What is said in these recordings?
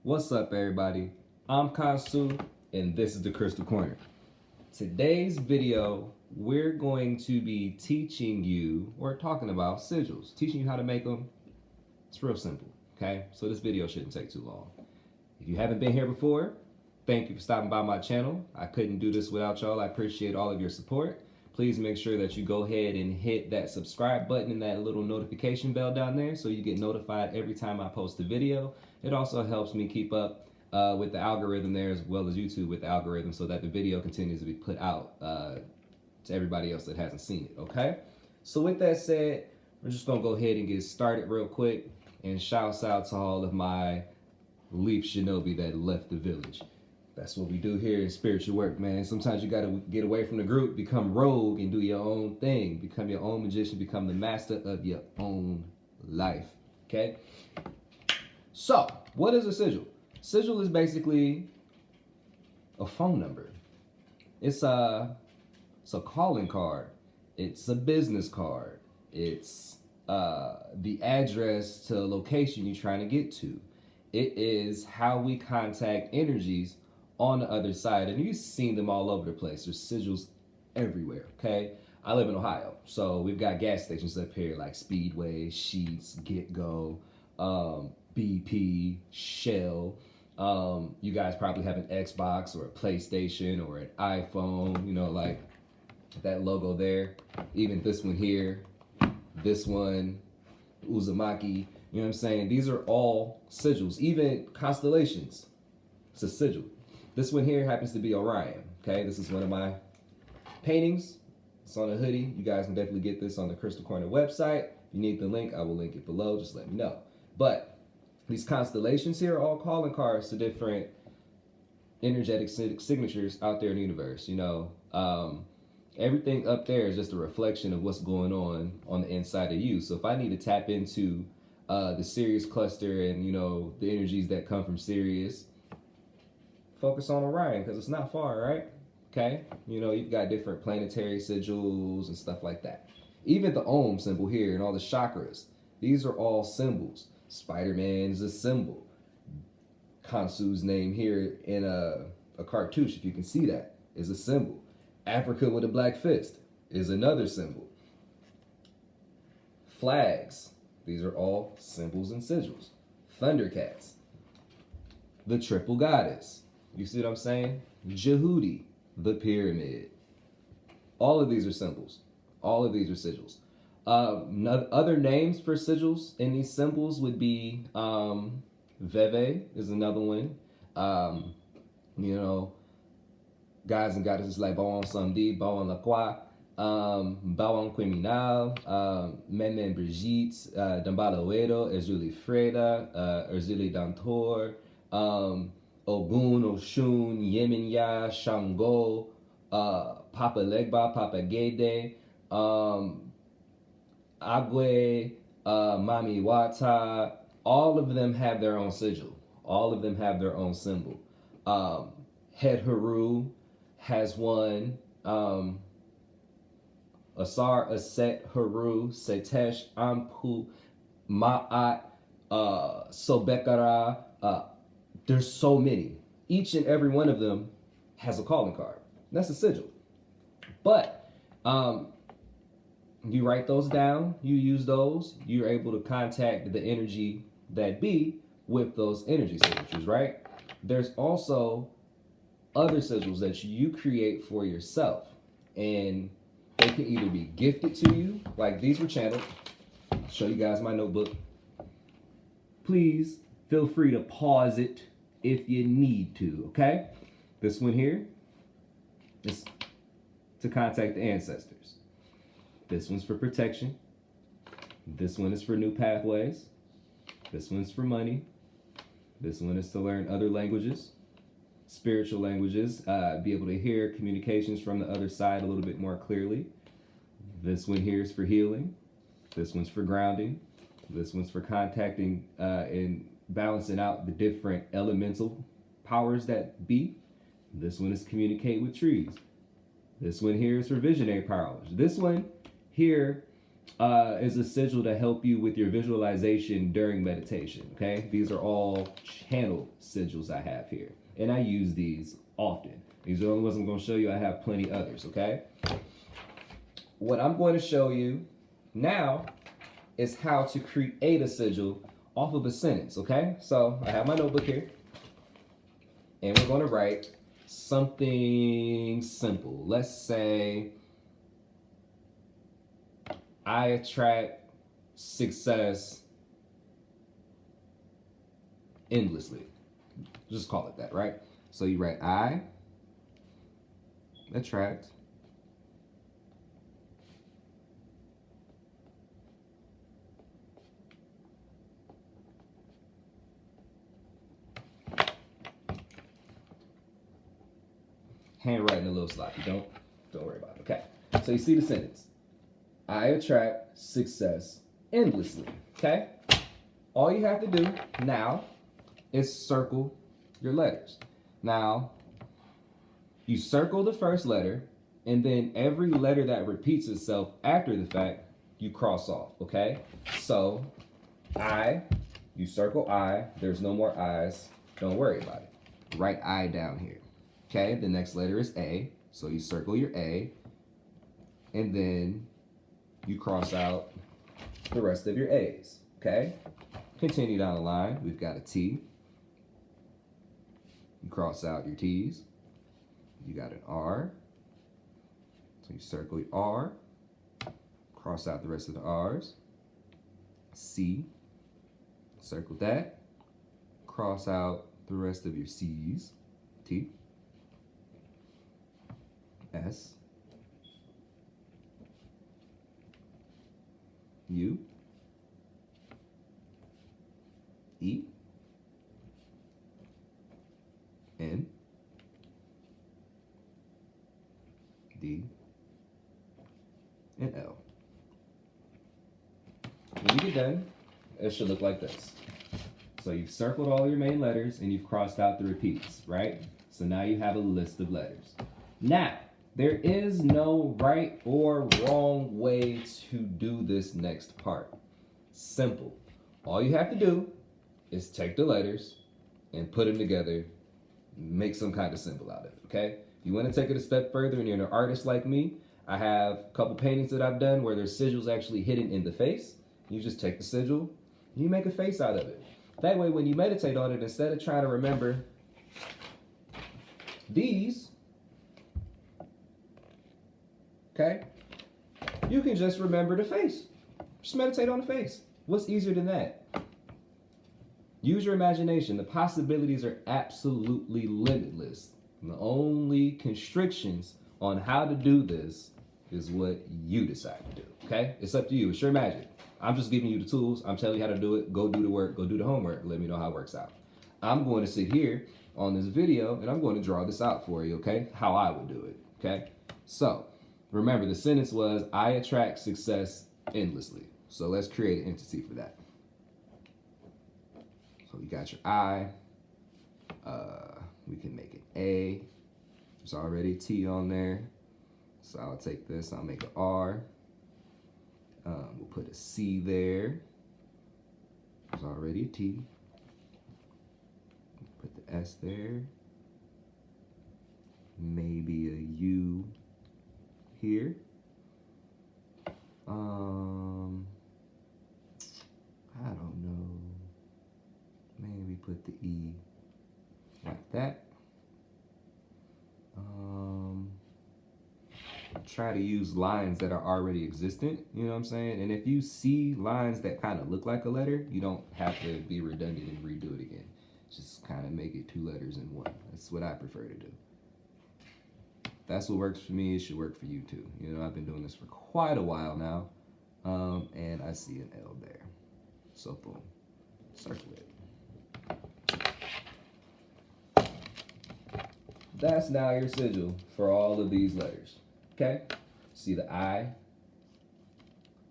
What's up, everybody? I'm Kansu, and this is the Crystal Corner. Today's video, we're going to be teaching you, or talking about sigils, teaching you how to make them. It's real simple, okay? So this video shouldn't take too long. If you haven't been here before, thank you for stopping by my channel. I couldn't do this without y'all. I appreciate all of your support. Please make sure that you go ahead and hit that subscribe button and that little notification bell down there so you get notified every time I post a video. It also helps me keep up with the algorithm there, as well as YouTube with the algorithm, so that the video continues to be put out to everybody else that hasn't seen it, okay? So with that said, we're just gonna go ahead and get started real quick, and shouts out to all of my Leaf Shinobi that left the village. That's what we do here in spiritual work, man. Sometimes you gotta get away from the group, become rogue, and do your own thing. Become your own magician, become the master of your own life, okay? So, what is a sigil? Sigil is basically a phone number. It's a calling card. It's a business card. It's the address to a location you're trying to get to. It is how we contact energies on the other side, and you've seen them all over the place. There's sigils everywhere, okay? I live in Ohio, so we've got gas stations up here like Speedway, Sheetz, Get Go, BP, Shell. You guys probably have an Xbox or a PlayStation or an iPhone, you know, like that logo there. Even this one here, this one, Uzumaki, you know what I'm saying? These are all sigils, even constellations. It's a sigil. This one here happens to be Orion, okay? This is one of my paintings. It's on a hoodie. You guys can definitely get this on the Crystal Corner website. If you need the link, I will link it below. Just let me know. But these constellations here are all calling cards to different energetic signatures out there in the universe. You know, everything up there is just a reflection of what's going on the inside of you. So if I need to tap into the Sirius cluster and, you know, the energies that come from Sirius, focus on Orion, because it's not far, right? Okay? You know, you've got different planetary sigils and stuff like that. Even the Om symbol here and all the chakras, these are all symbols. Spider-Man is a symbol. Kansu's name here in a cartouche, if you can see that, is a symbol. Africa with a black fist is another symbol. Flags, these are all symbols and sigils. Thundercats, the triple goddess. You see what I'm saying? Jehudi, the pyramid. All of these are symbols. All of these are sigils. Other names for sigils in these symbols would be Veve is another one. You know, guys and goddesses like Bawan Samedi, Bawan Lacroix, Bawan Criminal, Memen Brigitte, Dambala Oedo, Erzuli Freda, Erzuli Dantor, Ogun, Oshun, Yemenya, Shango, Papa Legba, Papa Gede, Agwe, Mami Wata. All of them have their own sigil. All of them have their own symbol. Het Haru has one. Asar, Aset, Haru, Setesh, Ampu, Ma'at, Sobekara. There's so many. Each and every one of them has a calling card. That's a sigil. But you write those down, you use those, you're able to contact the energy that be with those energy signatures, right? There's also other sigils that you create for yourself, and they can either be gifted to you, like these were channeled. I'll show you guys my notebook. Please feel free to pause it if you need to, okay? This one here is to contact the ancestors. This one's for protection. This one is for new pathways. This one's for money. This one is to learn other languages, spiritual languages, be able to hear communications from the other side a little bit more clearly. This one here is for healing. This one's for grounding. This one's for contacting and balancing out the different elemental powers that be. This one is communicate with trees. This one here is for visionary powers. This one here is a sigil to help you with your visualization during meditation. Okay, these are all channel sigils I have here, and I use these often. These are the only ones I'm going to show you. I have plenty others. Okay, what I'm going to show you now is how to create a sigil off of a sentence. Okay, so I have my notebook here, and we're going to write something simple. Let's say I attract success endlessly. Just call it that, right? So you write I attract handwriting a little sloppy. Don't worry about it. Okay. So you see the sentence. I attract success endlessly. Okay? All you have to do now is circle your letters. Now, you circle the first letter, and then every letter that repeats itself after the fact, you cross off. Okay? So, I, you circle I, there's no more I's. Don't worry about it. Write I down here. Okay? The next letter is A, so you circle your A, and then you cross out the rest of your A's, okay? Continue down the line. We've got a T. You cross out your T's. You got an R. So you circle your R. Cross out the rest of the R's. C. Circle that. Cross out the rest of your C's. T. S. U, E, N, D, and L. When you get done, it should look like this. So you've circled all your main letters and you've crossed out the repeats, right? So now you have a list of letters. Now, there is no right or wrong way to do this next part. Simple. All you have to do is take the letters and put them together, make some kind of symbol out of it, okay? If you want to take it a step further and you're an artist like me, I have a couple paintings that I've done where there's sigils actually hidden in the face. You just take the sigil and you make a face out of it. That way when you meditate on it, instead of trying to remember these, okay, you can just remember the face. Just meditate on the face. What's easier than that? Use your imagination. The possibilities are absolutely limitless. And the only constrictions on how to do this is what you decide to do, okay? It's up to you. It's your magic. I'm just giving you the tools. I'm telling you how to do it. Go do the work. Go do the homework. Let me know how it works out. I'm going to sit here on this video and I'm going to draw this out for you, okay? How I would do it, okay? So, remember, the sentence was, I attract success endlessly. So let's create an entity for that. So you got your I. We can make it A. There's already a T on there. So I'll take this, I'll make an R. We'll put a C there. There's already a T. Put the S there. Maybe a U here. I don't know. Maybe put the E like that. Try to use lines that are already existent, you know what I'm saying? And if you see lines that kind of look like a letter, you don't have to be redundant and redo it again. Just kind of make it two letters in one. That's what I prefer to do. That's what works for me. It should work for you too. You know, I've been doing this for quite a while now. And I see an L there. So boom, circle it. That's now your sigil for all of these letters. Okay? See the I,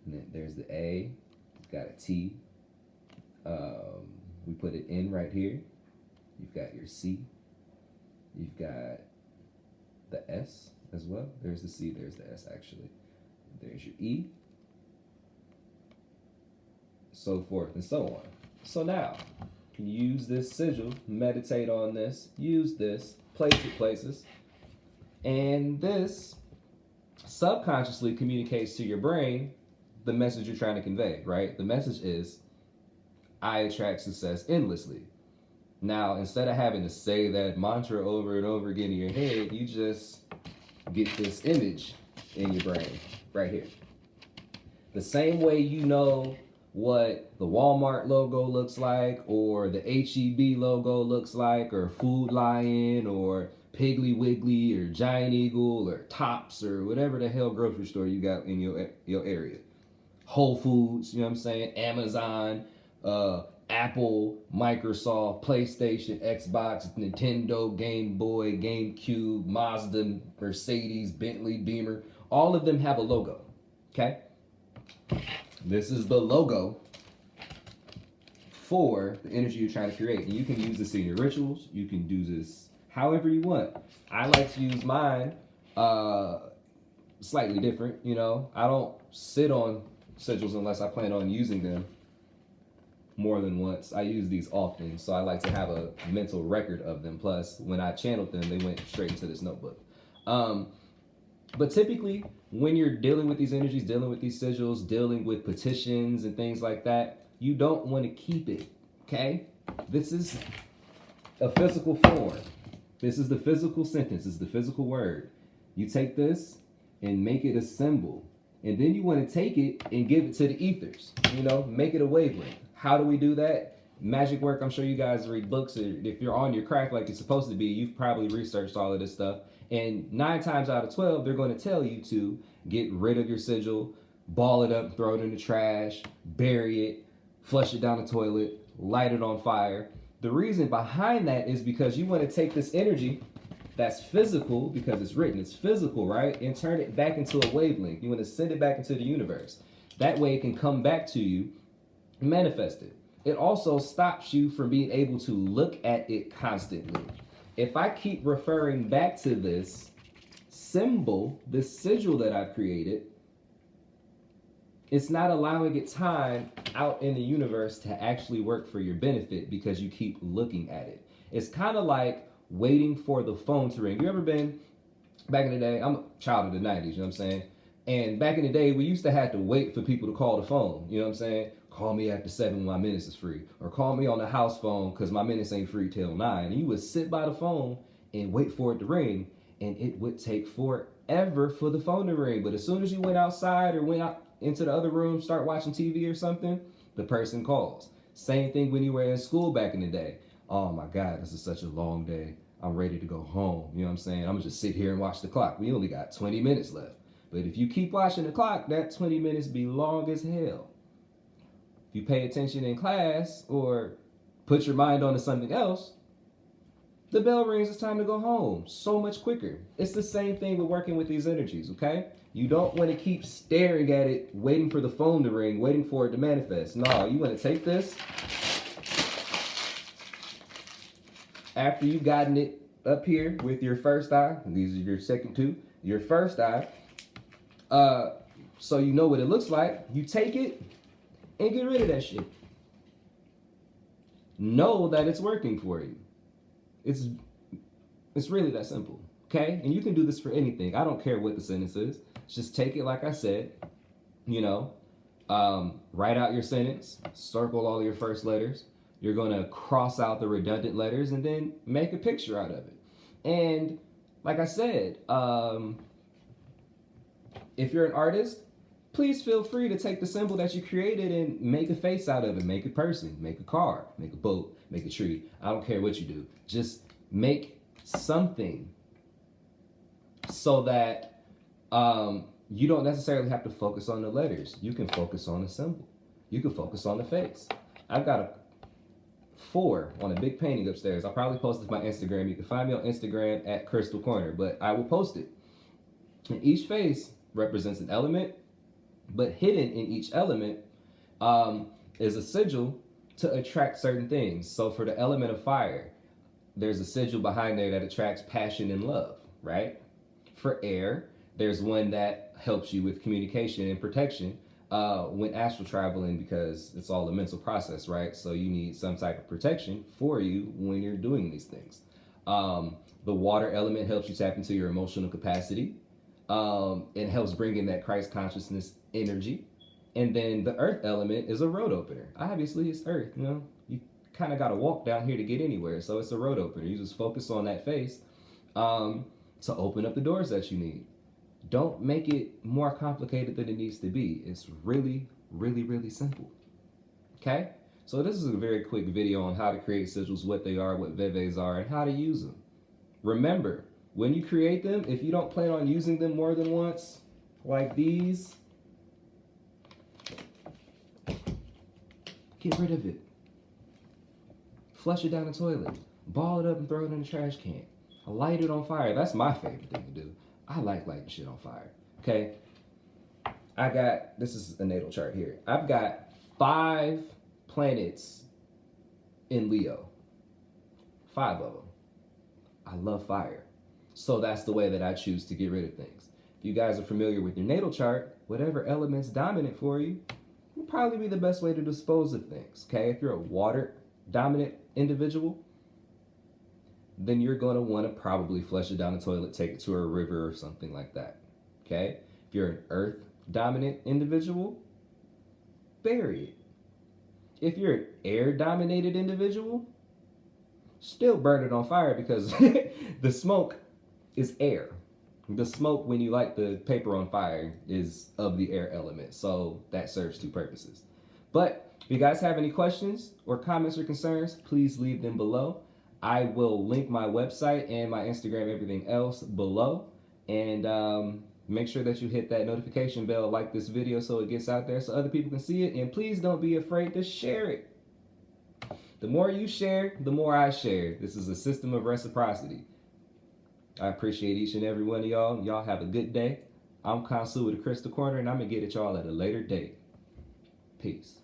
and then there's the A, you've got a T. We put it in right here. You've got your C. You've got the S as well. There's the C, there's the S actually. There's your E. so forth and so on. So now, you can use this sigil, meditate on this, use this, place it places, and this subconsciously communicates to your brain the message you're trying to convey, right? The message is, I attract success endlessly. Now, instead of having to say that mantra over and over again in your head, you just get this image in your brain right here. The same way you know what the Walmart logo looks like, or the HEB logo looks like, or Food Lion, or Piggly Wiggly, or Giant Eagle, or Tops, or whatever the hell grocery store you got in your area. Whole Foods, you know what I'm saying? Amazon, Apple, Microsoft, PlayStation, Xbox, Nintendo, Game Boy, GameCube, Mazda, Mercedes, Bentley, Beamer. All of them have a logo, okay? This is the logo for the energy you're trying to create. And you can use this in your rituals. You can do this however you want. I like to use mine slightly different, you know. I don't sit on sigils unless I plan on using them more than once. I use these often, so I like to have a mental record of them. Plus, when I channeled them, they went straight into this notebook. But typically, when you're dealing with these energies, dealing with these sigils, dealing with petitions and things like that, you don't want to keep it, okay? This is a physical form. This is the physical sentence. This is the physical word. You take this and make it a symbol. And then you want to take it and give it to the ethers, you know, make it a wavelength. How do we do that? Magic work, I'm sure you guys read books. If you're on your craft like you're supposed to be, you've probably researched all of this stuff. And 9 times out of 12, they're going to tell you to get rid of your sigil, ball it up, throw it in the trash, bury it, flush it down the toilet, light it on fire. The reason behind that is because you want to take this energy that's physical, because it's written, it's physical, right? And turn it back into a wavelength. You want to send it back into the universe. That way it can come back to you, manifest it. It also stops you from being able to look at it constantly. If I keep referring back to this symbol, this sigil that I've created, it's not allowing it time out in the universe to actually work for your benefit because you keep looking at it. It's kind of like waiting for the phone to ring. You ever been, back in the day, I'm a child of the 90s, you know what I'm saying? And back in the day, we used to have to wait for people to call the phone, you know what I'm saying? Call me after 7 when my minutes is free. Or call me on the house phone because my minutes ain't free till 9. And you would sit by the phone and wait for it to ring. And it would take forever for the phone to ring. But as soon as you went outside or went out into the other room, start watching TV or something, the person calls. Same thing when you were in school back in the day. Oh my God, this is such a long day. I'm ready to go home. You know what I'm saying? I'm gonna just sit here and watch the clock. We only got 20 minutes left. But if you keep watching the clock, that 20 minutes be long as hell. If you pay attention in class or put your mind onto something else, the bell rings, it's time to go home. So much quicker. It's the same thing with working with these energies, okay? You don't want to keep staring at it, waiting for the phone to ring, waiting for it to manifest. No, you want to take this. After you've gotten it up here with your first eye, and these are your second two, your first eye, so you know what it looks like, you take it and get rid of that shit. Know that it's working for you. It's really that simple, okay? And you can do this for anything. I don't care what the sentence is. Just take it like I said, you know, write out your sentence, circle all your first letters. You're gonna cross out the redundant letters and then make a picture out of it. And like I said, if you're an artist, please feel free to take the symbol that you created and make a face out of it. Make a person, make a car, make a boat, make a tree. I don't care what you do. Just make something so that you don't necessarily have to focus on the letters. You can focus on the symbol. You can focus on the face. I've got a 4 on a big painting upstairs. I'll probably post it to my Instagram. You can find me on Instagram at krystalkorner, but I will post it. And each face represents an element, but hidden in each element is a sigil to attract certain things. So for the element of fire, there's a sigil behind there that attracts passion and love, right? For air, there's one that helps you with communication and protection. when astral traveling, because it's all a mental process, right? So you need some type of protection for you when you're doing these things. The water element helps you tap into your emotional capacity. It helps bring in that Christ consciousness energy. And then the earth element is a road opener. Obviously, it's earth, you know? You kind of got to walk down here to get anywhere. So it's a road opener. You just focus on that face to open up the doors that you need. Don't make it more complicated than it needs to be. It's really, really, really simple. Okay? So this is a very quick video on how to create sigils, what they are, what veves are, and how to use them. Remember, when you create them, if you don't plan on using them more than once, like these, get rid of it. Flush it down the toilet. Ball it up and throw it in the trash can. Light it on fire. That's my favorite thing to do. I like lighting shit on fire. Okay? This is a natal chart here. I've got 5 planets in Leo. 5 of them. I love fire. So that's the way that I choose to get rid of things. If you guys are familiar with your natal chart, whatever element's dominant for you will probably be the best way to dispose of things. Okay? If you're a water dominant individual, then you're going to want to probably flush it down the toilet, take it to a river or something like that. Okay? If you're an earth dominant individual, bury it. If you're an air dominated individual, still burn it on fire, because the smoke is air. The smoke, when you light the paper on fire, is of the air element. So that serves 2 purposes. But if you guys have any questions or comments or concerns, please leave them below. I will link my website and my Instagram, everything else below. And make sure that you hit that notification bell, like this video so it gets out there so other people can see it. And please don't be afraid to share it. The more you share, the more I share. This is a system of reciprocity. I appreciate each and every one of y'all. Y'all have a good day. I'm Kansu with the Crystal Corner, and I'm going to get at y'all at a later date. Peace.